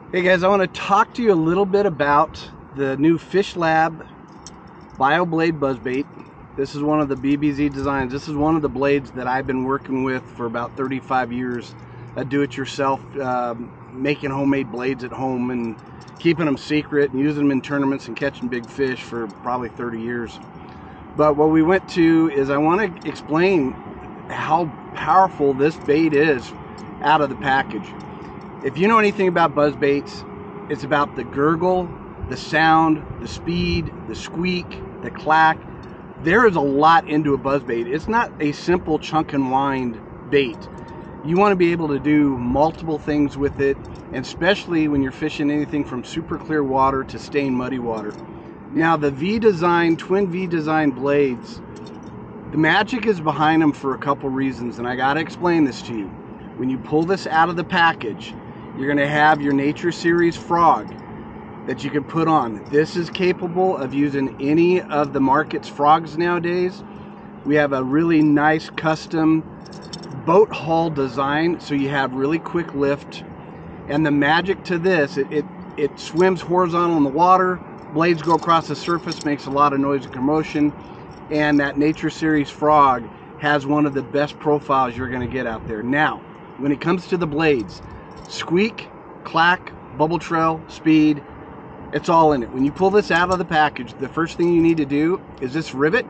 Hey guys, I want to talk to you a little bit about the new FishLab Bio Blade Buzzbait. This is one of the BBZ designs. This is one of the blades that I've been working with for about 35 years. Do-it-yourself, making homemade blades at home and keeping them secret and using them in tournaments and catching big fish for probably 30 years. But what we went to is I want to explain how powerful this bait is out of the package. If you know anything about buzz baits, it's about the gurgle, the sound, the speed, the squeak, the clack. There is a lot into a buzz bait. It's not a simple chunk and wind bait. You want to be able to do multiple things with it, and especially when you're fishing anything from super clear water to stained muddy water. Now the twin V design blades, the magic is behind them for a couple reasons, and I got to explain this to you. When you pull this out of the package, you're going to have your Nature Series Frog that you can put on. This is capable of using any of the market's frogs nowadays. We have a really nice custom boat hull design, so you have really quick lift. And the magic to this, it swims horizontal in the water, blades go across the surface, makes a lot of noise and commotion, and that Nature Series Frog has one of the best profiles you're going to get out there. Now, when it comes to the blades, squeak, clack, bubble trail, speed, it's all in it. When you pull this out of the package, the first thing you need to do is this rivet.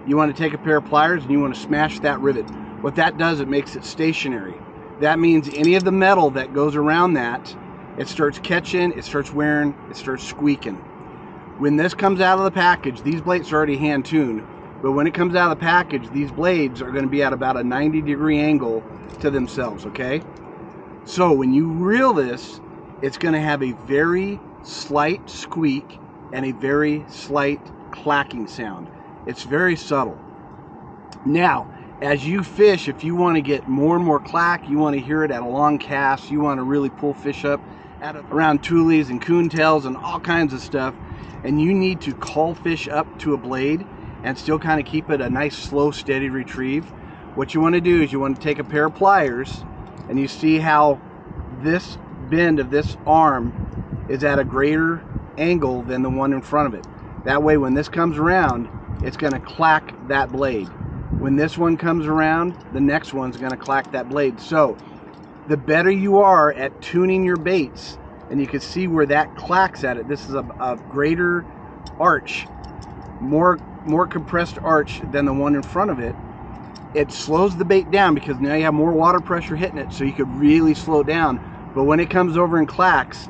You want to take a pair of pliers and you want to smash that rivet. What that does, it makes it stationary. That means any of the metal that goes around that, it starts catching, it starts wearing, it starts squeaking. When this comes out of the package, these blades are already hand tuned, but when it comes out of the package, these blades are going to be at about a 90-degree angle to themselves, okay? So when you reel this, it's going to have a very slight squeak and a very slight clacking sound. It's very subtle. Now, as you fish, if you want to get more and more clack, you want to hear it at a long cast, you want to really pull fish up around tulies and coontails and all kinds of stuff, and you need to call fish up to a blade and still kind of keep it a nice, slow, steady retrieve. What you want to do is you want to take a pair of pliers, and you see how this bend of this arm is at a greater angle than the one in front of it. That way when this comes around, it's going to clack that blade. When this one comes around, the next one's going to clack that blade. So the better you are at tuning your baits, and you can see where that clacks at it. This is a greater arch, more compressed arch than the one in front of it. It slows the bait down because now you have more water pressure hitting it, so you could really slow down. But when it comes over and clacks,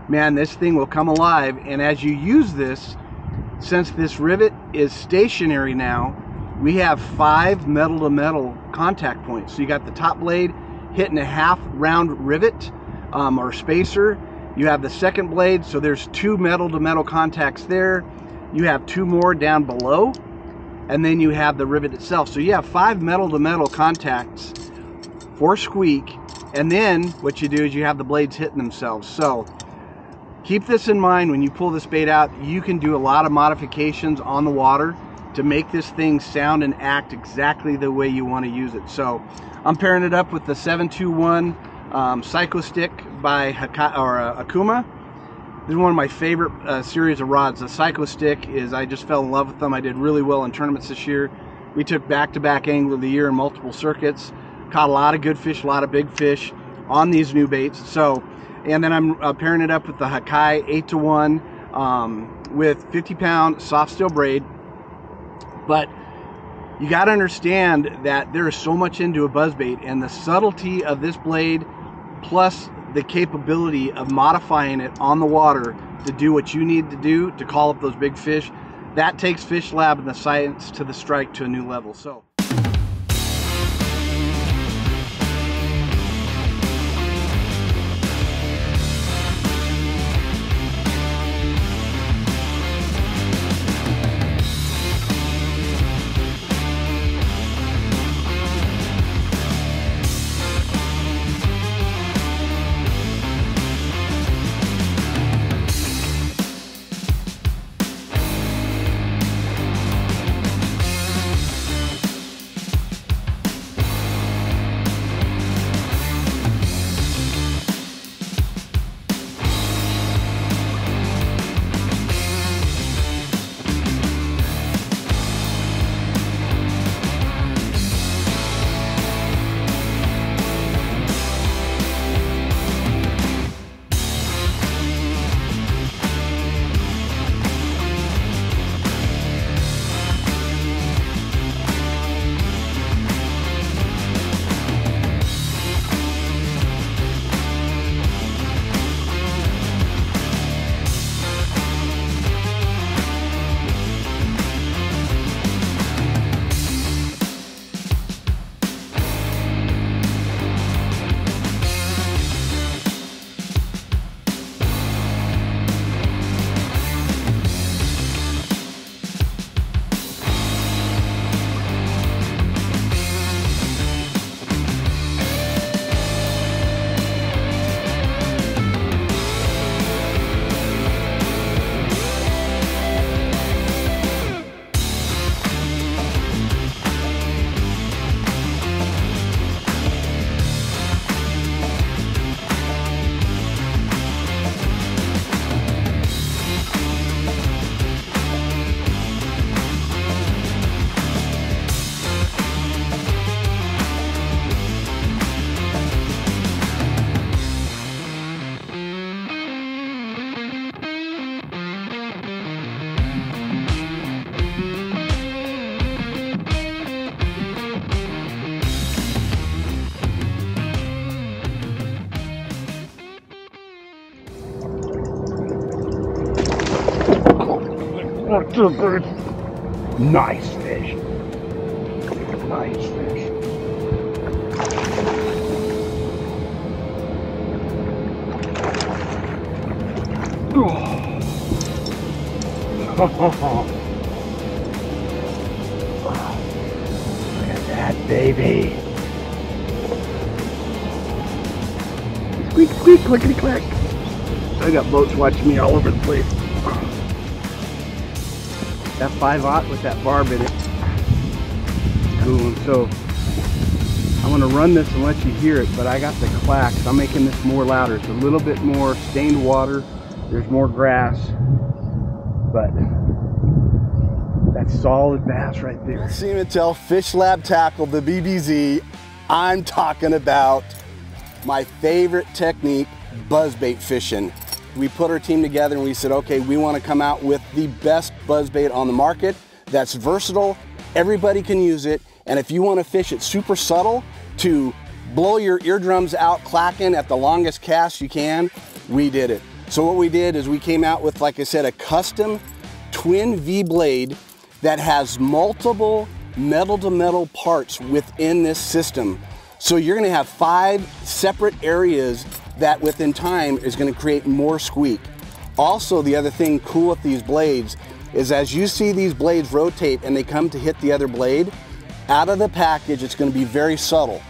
man, this thing will come alive. And as you use this, since this rivet is stationary now, we have 5 metal-to-metal contact points. So you got the top blade hitting a half round rivet or spacer. You have the second blade, so there's 2 metal-to-metal contacts there. You have 2 more down below, and then you have the rivet itself. So you have 5 metal-to-metal contacts for squeak, and then what you do is you have the blades hitting themselves. So keep this in mind when you pull this bait out. You can do a lot of modifications on the water to make this thing sound and act exactly the way you want to use it. So I'm pairing it up with the 721 Psycho Stick by Akuma. This is one of my favorite series of rods. The Psycho Stick I just fell in love with them. I did really well in tournaments this year. We took back-to-back Angler of the Year in multiple circuits. Caught a lot of good fish, a lot of big fish on these new baits. So, and then I'm pairing it up with the Hakai 8-to-1 with 50-pound soft steel braid. But you got to understand that there is so much into a buzzbait, and the subtlety of this blade plus the capability of modifying it on the water to do what you need to do to call up those big fish, that takes FishLab and the science to the strike to a new level. So Nice fish. Nice fish. Look at that, baby. Squeak, squeak, clickety clack. I got boats watching me all over the place. That 5/0 with that barb in it. Cool. And so I'm gonna run this and let you hear it, but I got the clacks. I'm making this more louder. It's a little bit more stained water. There's more grass, but that's solid bass right there. Siemantel FishLab tackle, the BBZ. I'm talking about my favorite technique, buzzbait fishing. We put our team together and we said, okay, we want to come out with the best buzzbait on the market that's versatile, everybody can use it, and if you want to fish it super subtle to blow your eardrums out clacking at the longest cast you can, we did it. So what we did is we came out with, like I said, a custom twin V blade that has multiple metal to metal parts within this system. So you're going to have 5 separate areas that within time is going to create more squeak. Also, the other thing cool with these blades is as you see these blades rotate and they come to hit the other blade, out of the package it's going to be very subtle.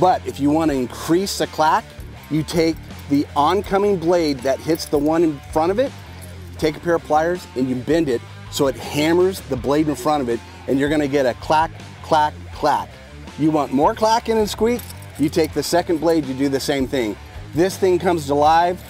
But if you want to increase the clack, you take the oncoming blade that hits the one in front of it, take a pair of pliers and you bend it so it hammers the blade in front of it, and you're going to get a clack, clack, clack. You want more clacking and squeak, you take the second blade, you do the same thing. This thing comes to live.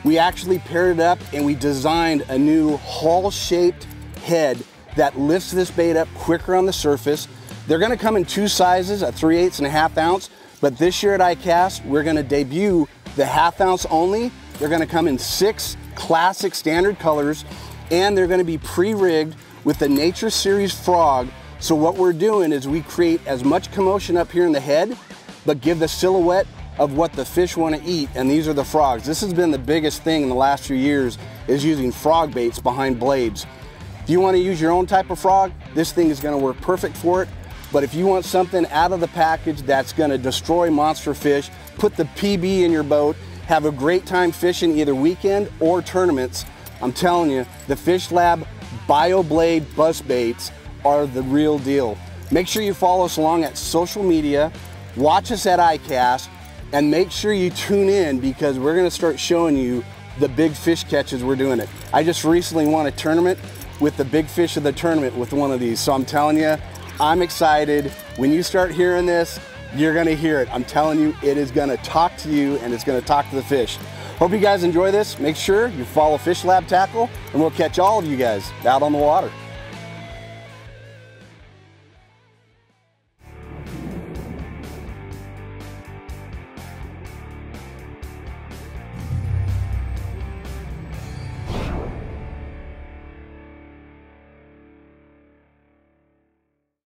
We actually paired it up and we designed a new hull-shaped head that lifts this bait up quicker on the surface. They're going to come in 2 sizes, a 3/8 and a 1/2 ounce, but this year at ICAST, we're going to debut the 1/2 ounce only. They're going to come in 6 classic standard colors, and they're going to be pre-rigged with the Nature Series Frog. So what we're doing is we create as much commotion up here in the head, but give the silhouette of what the fish want to eat, and these are the frogs. This has been the biggest thing in the last few years, is using frog baits behind blades. If you want to use your own type of frog, this thing is going to work perfect for it. But if you want something out of the package that's going to destroy monster fish, put the PB in your boat, have a great time fishing either weekend or tournaments, I'm telling you, the FishLab Bio Blade Buzzbaits are the real deal. Make sure you follow us along at social media, watch us at ICAST, and make sure you tune in because we're going to start showing you the big fish catches we're doing it. I just recently won a tournament with the big fish of the tournament with one of these, so I'm telling you, I'm excited. When you start hearing this, you're going to hear it. I'm telling you, it is going to talk to you and it's going to talk to the fish. Hope you guys enjoy this. Make sure you follow FishLab Tackle, and we'll catch all of you guys out on the water.